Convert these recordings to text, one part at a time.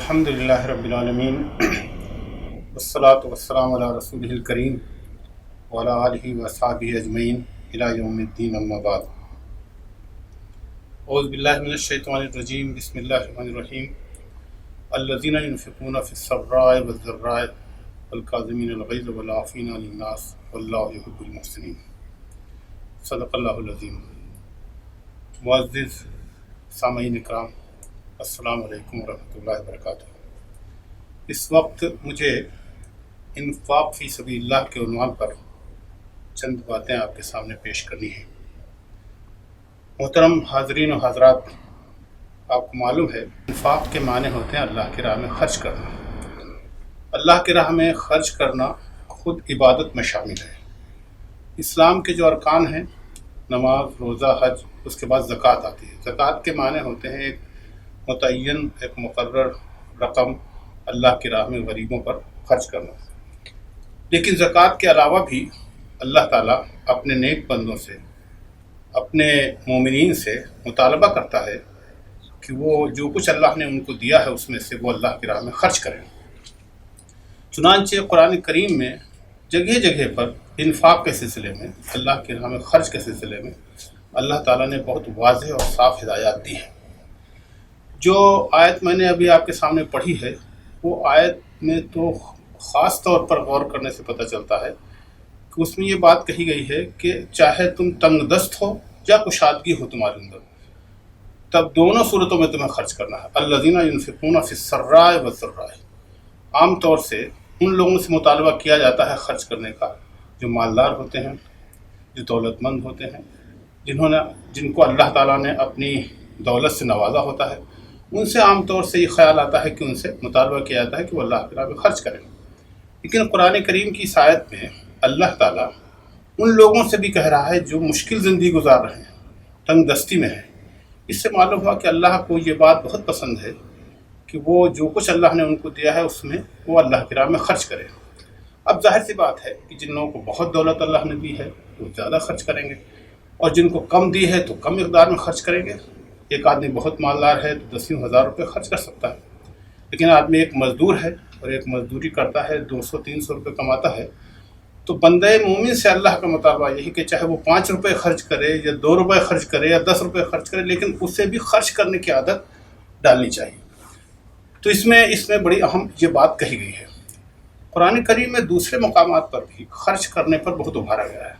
الحمدللہ رب العالمین والصلاة والسلام علی رسولہ الکریم وعلی آلہ واصحابہ اجمعین الی یوم الدین، اما بعد۔ اعوذ باللہ من الشیطان الرجیم، بسم اللہ الرحمن الرحیم۔ الذین ينفقون فی السراء والضراء والکاظمین الغیظ والعافین عن الناس واللہ یحب المحسنین۔ صدق اللہ العظیم۔ معزز سامعین اکرام، السلام علیکم ورحمۃ اللہ وبرکاتہ۔ اس وقت مجھے انفاق فی سبیل اللہ کے عنوان پر چند باتیں آپ کے سامنے پیش کرنی ہیں۔ محترم حاضرین و حضرات، آپ کو معلوم ہے انفاق کے معنی ہوتے ہیں اللہ کی راہ میں خرچ کرنا۔ اللہ کی راہ میں خرچ کرنا خود عبادت میں شامل ہے۔ اسلام کے جو ارکان ہیں، نماز، روزہ، حج، اس کے بعد زکوٰۃ آتی ہے۔ زکوٰۃ کے معنی ہوتے ہیں ایک متعین، ایک مقرر رقم اللہ کی راہ میں غریبوں پر خرچ کرنا۔ لیکن زکوٰۃ کے علاوہ بھی اللہ تعالیٰ اپنے نیک بندوں سے، اپنے مومنین سے مطالبہ کرتا ہے کہ وہ جو کچھ اللہ نے ان کو دیا ہے اس میں سے وہ اللہ کی راہ میں خرچ کریں۔ چنانچہ قرآن کریم میں جگہ جگہ پر انفاق کے سلسلے میں، اللہ کی راہ میں خرچ کے سلسلے میں اللہ تعالیٰ نے بہت واضح اور صاف ہدایات دی ہیں۔ جو آیت میں نے ابھی آپ کے سامنے پڑھی ہے، وہ آیت میں تو خاص طور پر غور کرنے سے پتہ چلتا ہے کہ اس میں یہ بات کہی گئی ہے کہ چاہے تم تنگ دست ہو یا کشادگی ہو تمہارے اندر، تب دونوں صورتوں میں تمہیں خرچ کرنا ہے۔ الذین ینفقون فی السراء والضراء، عام طور سے ان لوگوں سے مطالبہ کیا جاتا ہے خرچ کرنے کا جو مالدار ہوتے ہیں، جو دولت مند ہوتے ہیں، جن کو اللہ تعالیٰ نے اپنی دولت سے نوازا ہوتا ہے۔ ان سے عام طور سے یہ خیال آتا ہے کہ ان سے مطالبہ کیا جاتا ہے کہ وہ اللہ کی راہ میں خرچ کریں۔ لیکن قرآن کریم کی اس آیت میں اللہ تعالیٰ ان لوگوں سے بھی کہہ رہا ہے جو مشکل زندگی گزار رہے ہیں، تنگ دستی میں ہیں۔ اس سے معلوم ہوا کہ اللہ کو یہ بات بہت پسند ہے کہ وہ جو کچھ اللہ نے ان کو دیا ہے اس میں وہ اللہ کی راہ میں خرچ کرے۔ اب ظاہر سی بات ہے کہ جن لوگوں کو بہت دولت اللہ نے دی ہے وہ زیادہ خرچ کریں گے، اور جن کو کم دی ہے تو کم مقدار میں خرچ کریں گے۔ ایک آدمی بہت مالدار ہے تو 10,000 روپے خرچ کر سکتا ہے، لیکن آدمی ایک مزدور ہے اور ایک مزدوری کرتا ہے 200-300 روپے کماتا ہے، تو بندہ مومن سے اللہ کا مطالبہ یہی کہ چاہے وہ 5 روپے خرچ کرے یا 2 روپے خرچ کرے یا 10 روپے خرچ کرے، لیکن اسے بھی خرچ کرنے کی عادت ڈالنی چاہیے۔ تو اس میں بڑی اہم یہ بات کہی گئی ہے۔ قرآن کریم میں دوسرے مقامات پر بھی خرچ کرنے پر بہت ابھارا گیا ہے،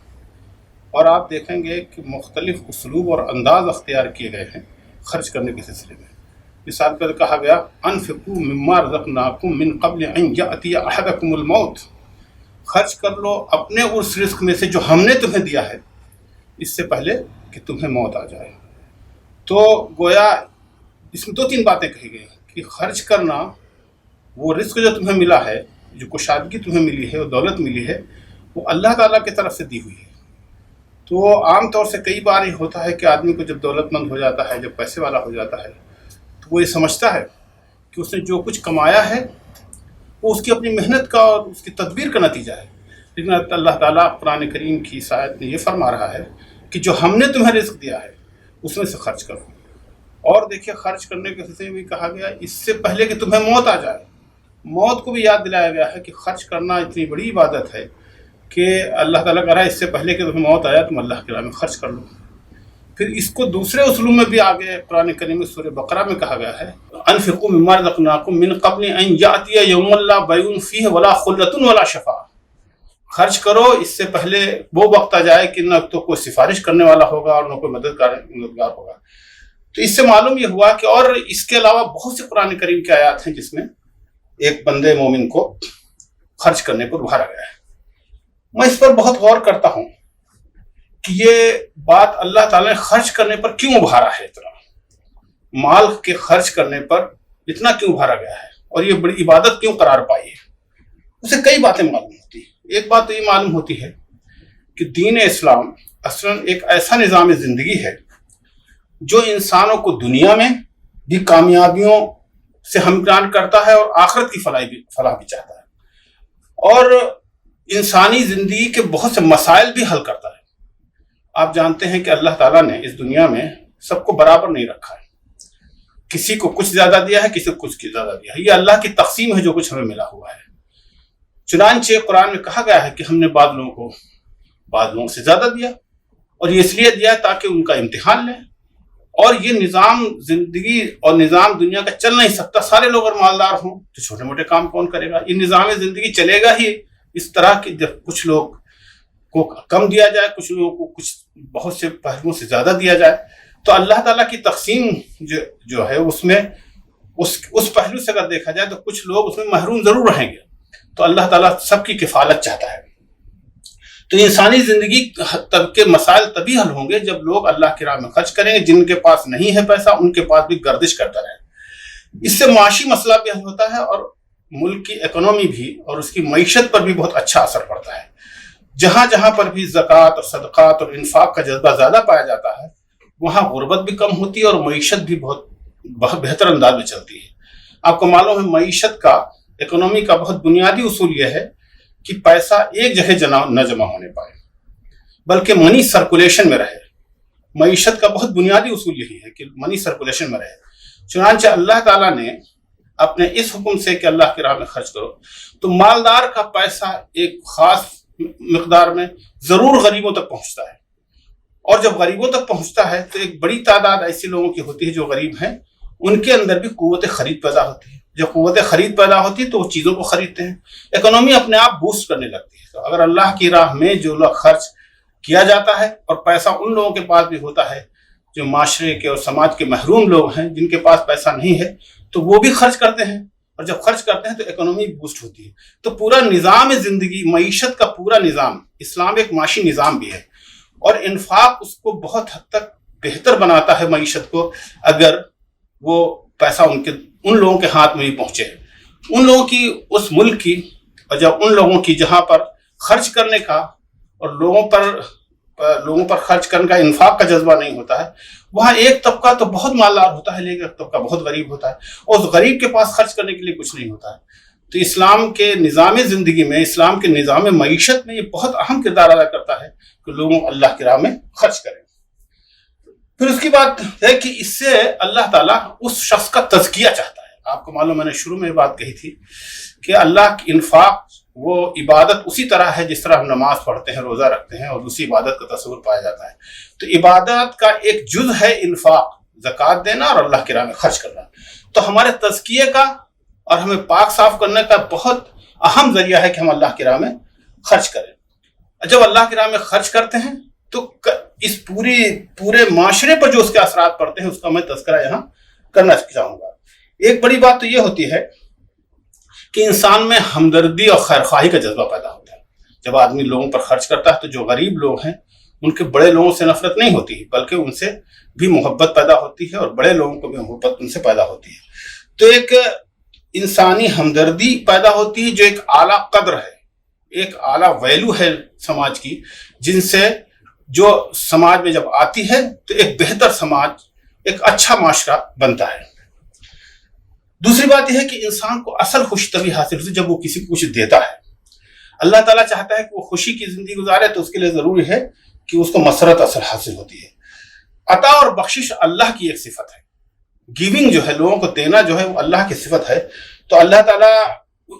اور آپ دیکھیں گے کہ مختلف اسلوب اور انداز اختیار کیے گئے ہیں خرچ کرنے کے سلسلے میں۔ مثال پر کہا گیا انفقوا مما رزقناکم من قبل ان یأتی احدکم الموت، خرچ کر لو اپنے اس رزق میں سے جو ہم نے تمہیں دیا ہے اس سے پہلے کہ تمہیں موت آ جائے۔ تو گویا اس میں 2-3 باتیں کہی گئی کہ خرچ کرنا، وہ رزق جو تمہیں ملا ہے، جو کشادگی تمہیں ملی ہے، وہ دولت ملی ہے، وہ اللہ تعالیٰ کی طرف سے دی ہوئی ہے۔ تو عام طور سے کئی بار یہ ہوتا ہے کہ آدمی کو جب دولت مند ہو جاتا ہے، جب پیسے والا ہو جاتا ہے، تو وہ یہ سمجھتا ہے کہ اس نے جو کچھ کمایا ہے وہ اس کی اپنی محنت کا اور اس کی تدبیر کا نتیجہ ہے۔ لیکن اللہ تعالیٰ قرآن کریم کی اس آیت میں یہ فرما رہا ہے کہ جو ہم نے تمہیں رزق دیا ہے اس میں سے خرچ کرو۔ اور دیکھیے خرچ کرنے کے سلسلے میں بھی کہا گیا اس سے پہلے کہ تمہیں موت آ جائے، موت کو بھی یاد دلایا گیا ہے کہ خرچ کرنا اتنی بڑی عبادت ہے کہ اللہ تعالیٰ کہہ رہا ہے اس سے پہلے کہ تمہیں موت آیا تم اللہ کی راہ میں خرچ کر لو۔ پھر اس کو دوسرے اسلوب میں بھی آگے قرآن کریم میں سورہ بقرہ میں کہا گیا ہے انفقوا مما رزقناکم من قبل ان یأتی یوم لا بیع فیہ ولا خلۃ ولا شفاعۃ، خرچ کرو اس سے پہلے وہ وقت آ جائے کہ نہ تو کوئی سفارش کرنے والا ہوگا اور نہ کوئی مددگار ہوگا۔ تو اس سے معلوم یہ ہوا کہ، اور اس کے علاوہ بہت سے قرآن کریم کی آیات ہیں جس میں ایک بندے مومن کو خرچ کرنے پر ابھارا گیا ہے۔ میں اس پر بہت غور کرتا ہوں کہ یہ بات اللہ تعالیٰ نے خرچ کرنے پر کیوں ابھارا ہے، اتنا مال کے خرچ کرنے پر اتنا کیوں ابھارا گیا ہے، اور یہ بڑی عبادت کیوں قرار پائی ہے۔ اسے کئی باتیں معلوم ہوتی ہیں۔ ایک بات تو یہ معلوم ہوتی ہے کہ دین اسلام اصلاً ایک ایسا نظام زندگی ہے جو انسانوں کو دنیا میں بھی کامیابیوں سے ہمکنار کرتا ہے اور آخرت کی فلاح بھی چاہتا ہے، اور انسانی زندگی کے بہت سے مسائل بھی حل کرتا ہے۔ آپ جانتے ہیں کہ اللہ تعالیٰ نے اس دنیا میں سب کو برابر نہیں رکھا ہے۔ کسی کو کچھ زیادہ دیا ہے، کسی کو کچھ زیادہ دیا ہے، یہ اللہ کی تقسیم ہے جو کچھ ہمیں ملا ہوا ہے۔ چنانچہ قرآن میں کہا گیا ہے کہ ہم نے بعض لوگوں سے زیادہ دیا، اور یہ اس لیے دیا تاکہ ان کا امتحان لیں۔ اور یہ نظام زندگی اور نظام دنیا کا چل نہیں سکتا، سارے لوگ اگر مالدار ہوں تو چھوٹے موٹے کام کون کرے گا؟ یہ نظام زندگی چلے گا ہی اس طرح کہ جب کچھ لوگ کو کم دیا جائے، کچھ لوگوں کو کچھ بہت سے پہلوؤں سے زیادہ دیا جائے۔ تو اللہ تعالیٰ کی تقسیم جو ہے اس میں اس پہلو سے اگر دیکھا جائے تو کچھ لوگ اس میں محروم ضرور رہیں گے۔ تو اللہ تعالیٰ سب کی کفالت چاہتا ہے۔ تو انسانی زندگی کے مسائل تبھی حل ہوں گے جب لوگ اللہ کی راہ میں خرچ کریں گے۔ جن کے پاس نہیں ہے پیسہ، ان کے پاس بھی گردش کرتا رہے۔ اس سے معاشی مسئلہ بھی حل ہوتا ہے، اور ملک کی اکنومی بھی اور اس کی معیشت پر بھی بہت اچھا اثر پڑتا ہے۔ جہاں جہاں پر بھی زکوٰۃ اور صدقات اور انفاق کا جذبہ زیادہ پایا جاتا ہے، وہاں غربت بھی کم ہوتی ہے اور معیشت بھی بہت بہتر انداز میں چلتی ہے۔ آپ کو معلوم ہے معیشت کا، اکنومی کا بہت بنیادی اصول یہ ہے کہ پیسہ ایک جگہ نہ جمع ہونے پائے، بلکہ منی سرکولیشن میں رہے۔ معیشت کا بہت بنیادی اصول یہی ہے کہ منی سرکولیشن میں رہے۔ چنانچہ اللہ تعالیٰ نے اپنے اس حکم سے کہ اللہ کی راہ میں خرچ کرو، تو مالدار کا پیسہ ایک خاص مقدار میں ضرور غریبوں تک پہنچتا ہے، اور جب غریبوں تک پہنچتا ہے تو ایک بڑی تعداد ایسی لوگوں کی ہوتی ہے جو غریب ہیں، ان کے اندر بھی قوت خرید پیدا ہوتی ہے۔ جب قوت خرید پیدا ہوتی ہے تو وہ چیزوں کو خریدتے ہیں، اکنومی اپنے آپ بوسٹ کرنے لگتی ہے۔ تو اگر اللہ کی راہ میں جو لوگ خرچ کیا جاتا ہے، اور پیسہ ان لوگوں کے پاس بھی ہوتا ہے جو معاشرے کے اور سماج کے محروم لوگ ہیں، جن کے پاس پیسہ نہیں ہے، تو وہ بھی خرچ کرتے ہیں، اور جب خرچ کرتے ہیں تو اکنومی بوسٹ ہوتی ہے۔ تو پورا نظام زندگی، معیشت کا پورا نظام، اسلام ایک معاشی نظام بھی ہے، اور انفاق اس کو بہت حد تک بہتر بناتا ہے معیشت کو، اگر وہ پیسہ ان لوگوں کے ہاتھ میں ہی پہنچے، ان لوگوں کی، اس ملک کی، اور جب ان لوگوں کی جہاں پر خرچ کرنے کا اور لوگوں پر خرچ کرنے کا، انفاق کا جذبہ نہیں ہوتا ہے، وہاں ایک طبقہ تو بہت مالدار ہوتا ہے لیکن ایک طبقہ بہت غریب ہوتا ہے، اور اس غریب کے پاس خرچ کرنے کے لیے کچھ نہیں ہوتا ہے۔ تو اسلام کے نظام زندگی میں، اسلام کے نظام معیشت میں یہ بہت اہم کردار ادا کرتا ہے کہ لوگوں اللہ کی راہ میں خرچ کریں۔ پھر اس کی بات ہے کہ اس سے اللہ تعالیٰ اس شخص کا تزکیہ چاہتا ہے۔ آپ کو معلوم، میں نے شروع میں یہ بات کہی تھی کہ اللہ کی انفاق وہ عبادت اسی طرح ہے جس طرح ہم نماز پڑھتے ہیں، روزہ رکھتے ہیں، اور دوسری عبادت کا تصور پایا جاتا ہے۔ تو عبادت کا ایک جز ہے انفاق، زکوٰۃ دینا اور اللہ کی راہ میں خرچ کرنا۔ تو ہمارے تزکیے کا اور ہمیں پاک صاف کرنے کا بہت اہم ذریعہ ہے کہ ہم اللہ کی راہ میں خرچ کریں۔ جب اللہ کی راہ میں خرچ کرتے ہیں تو اس پورے معاشرے پر جو اس کے اثرات پڑتے ہیں اس کا میں تذکرہ یہاں کرنا چاہوں گا۔ ایک بڑی بات تو یہ ہوتی ہے کہ انسان میں ہمدردی اور خیرخواہی کا جذبہ پیدا ہوتا ہے۔ جب آدمی لوگوں پر خرچ کرتا ہے تو جو غریب لوگ ہیں ان کے بڑے لوگوں سے نفرت نہیں ہوتی، بلکہ ان سے بھی محبت پیدا ہوتی ہے، اور بڑے لوگوں کو بھی محبت ان سے پیدا ہوتی ہے۔ تو ایک انسانی ہمدردی پیدا ہوتی ہے جو ایک اعلیٰ قدر ہے، ایک اعلیٰ ویلو ہے سماج کی، جن سے جو سماج میں جب آتی ہے تو ایک بہتر سماج، ایک اچھا معاشرہ بنتا ہے۔ دوسری بات یہ ہے کہ انسان کو اصل خوشی تبھی حاصل ہوتی ہے جب وہ کسی کو کچھ دیتا ہے۔ اللہ تعالیٰ چاہتا ہے کہ وہ خوشی کی زندگی گزارے، تو اس کے لیے ضروری ہے کہ اس کو مسرت اصل حاصل ہوتی ہے۔ عطا اور بخشش اللہ کی ایک صفت ہے، گیونگ جو ہے، لوگوں کو دینا جو ہے، وہ اللہ کی صفت ہے۔ تو اللہ تعالیٰ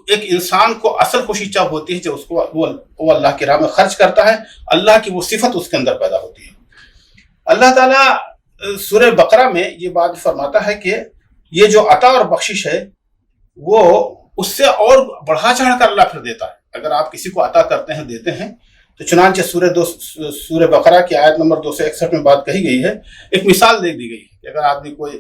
ایک انسان کو اصل خوشی جب ہوتی ہے جب اس کو وہ اللہ کی راہ میں خرچ کرتا ہے، اللہ کی وہ صفت اس کے اندر پیدا ہوتی ہے۔ اللہ تعالیٰ سورہ بقرہ میں یہ بات فرماتا ہے کہ یہ جو عطا اور بخشش ہے وہ اس سے اور بڑھا چڑھ کر اللہ پھر دیتا ہے۔ اگر آپ کسی کو عطا کرتے ہیں، دیتے ہیں، تو چنانچہ سورہ بقرہ کی آیت نمبر 261 میں بات کہی گئی ہے، ایک مثال دے دی گئی ہے کہ اگر آدمی کوئی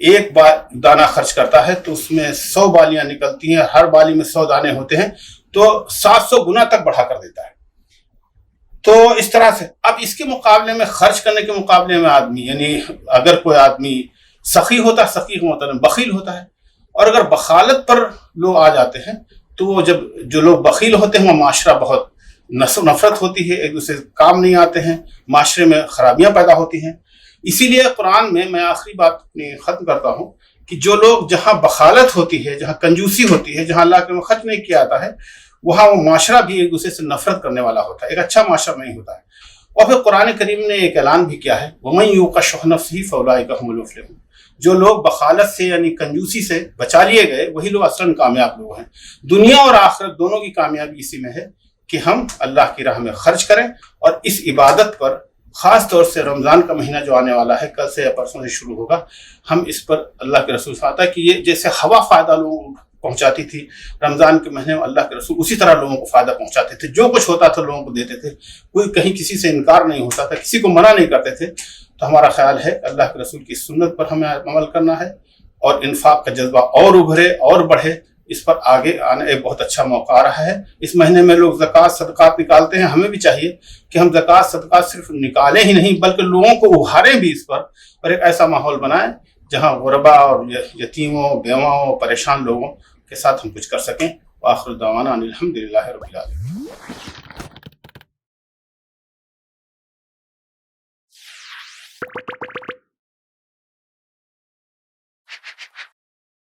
ایک دانہ خرچ کرتا ہے تو اس میں 100 بالیاں نکلتی ہیں، ہر بالی میں 100 دانے ہوتے ہیں، تو 700 گنا تک بڑھا کر دیتا ہے۔ تو اس طرح سے اب اس کے مقابلے میں، خرچ کرنے کے مقابلے میں آدمی، یعنی اگر کوئی آدمی سخی ہوتا ہے، سخی کا مطلب بخیل ہوتا ہے، اور اگر بخالت پر لوگ آ جاتے ہیں تو وہ جو لوگ بخیل ہوتے ہیں وہ معاشرہ بہت نفرت ہوتی ہے، ایک دوسرے کام نہیں آتے ہیں، معاشرے میں خرابیاں پیدا ہوتی ہیں۔ اسی لیے قرآن میں آخری بات ختم کرتا ہوں کہ جو لوگ، جہاں بخالت ہوتی ہے، جہاں کنجوسی ہوتی ہے، جہاں اللہ کے خرچ نہیں کیا جاتا ہے، وہاں وہ معاشرہ بھی ایک دوسرے سے نفرت کرنے والا ہوتا ہے، ایک اچھا معاشرہ نہیں ہوتا ہے۔ اور پھر قرآن کریم نے ایک اعلان بھی کیا ہے وَمَن یُوقَ شُحَّ نَفْسِهِ فَأُولَٰئِکَ هُمُ الْمُفْلِحُونَ، جو لوگ بخالت سے یعنی کنجوسی سے بچا لیے گئے وہی لوگ اصلاً کامیاب لوگ ہیں۔ دنیا اور آخرت دونوں کی کامیابی اسی میں ہے کہ ہم اللہ کی راہ میں خرچ کریں، اور اس عبادت پر خاص طور سے رمضان کا مہینہ جو آنے والا ہے، کل سے یا پرسوں سے شروع ہوگا، ہم اس پر اللہ کے رسول فرماتا ہے کہ یہ جیسے ہوا فائدہ لوگوں کو پہنچاتی تھی، رمضان کے مہینے میں اللہ کے رسول اسی طرح لوگوں کو فائدہ پہنچاتے تھے، جو کچھ ہوتا تھا لوگوں کو دیتے تھے، کوئی کہیں کسی سے انکار نہیں ہوتا تھا، کسی کو منع نہیں کرتے تھے۔ تو ہمارا خیال ہے اللہ کے رسول کی سنت پر ہمیں عمل کرنا ہے، اور انفاق کا جذبہ اور ابھرے اور بڑھے، اس پر آگے آنا ایک بہت اچھا موقع آ رہا ہے۔ اس مہینے میں لوگ زکوٰۃ صدقات نکالتے ہیں، ہمیں بھی چاہیے کہ ہم زکوٰۃ صدقات صرف نکالیں ہی نہیں بلکہ لوگوں کو ابھاریں بھی اس پر، اور ایک ایسا ماحول بنائیں جہاں غربا اور یتیموں، بیواؤں، پریشان لوگوں کے ساتھ ہم کچھ کر سکیں۔ وآخر دعوانا ان الحمدللہ رب العالمین۔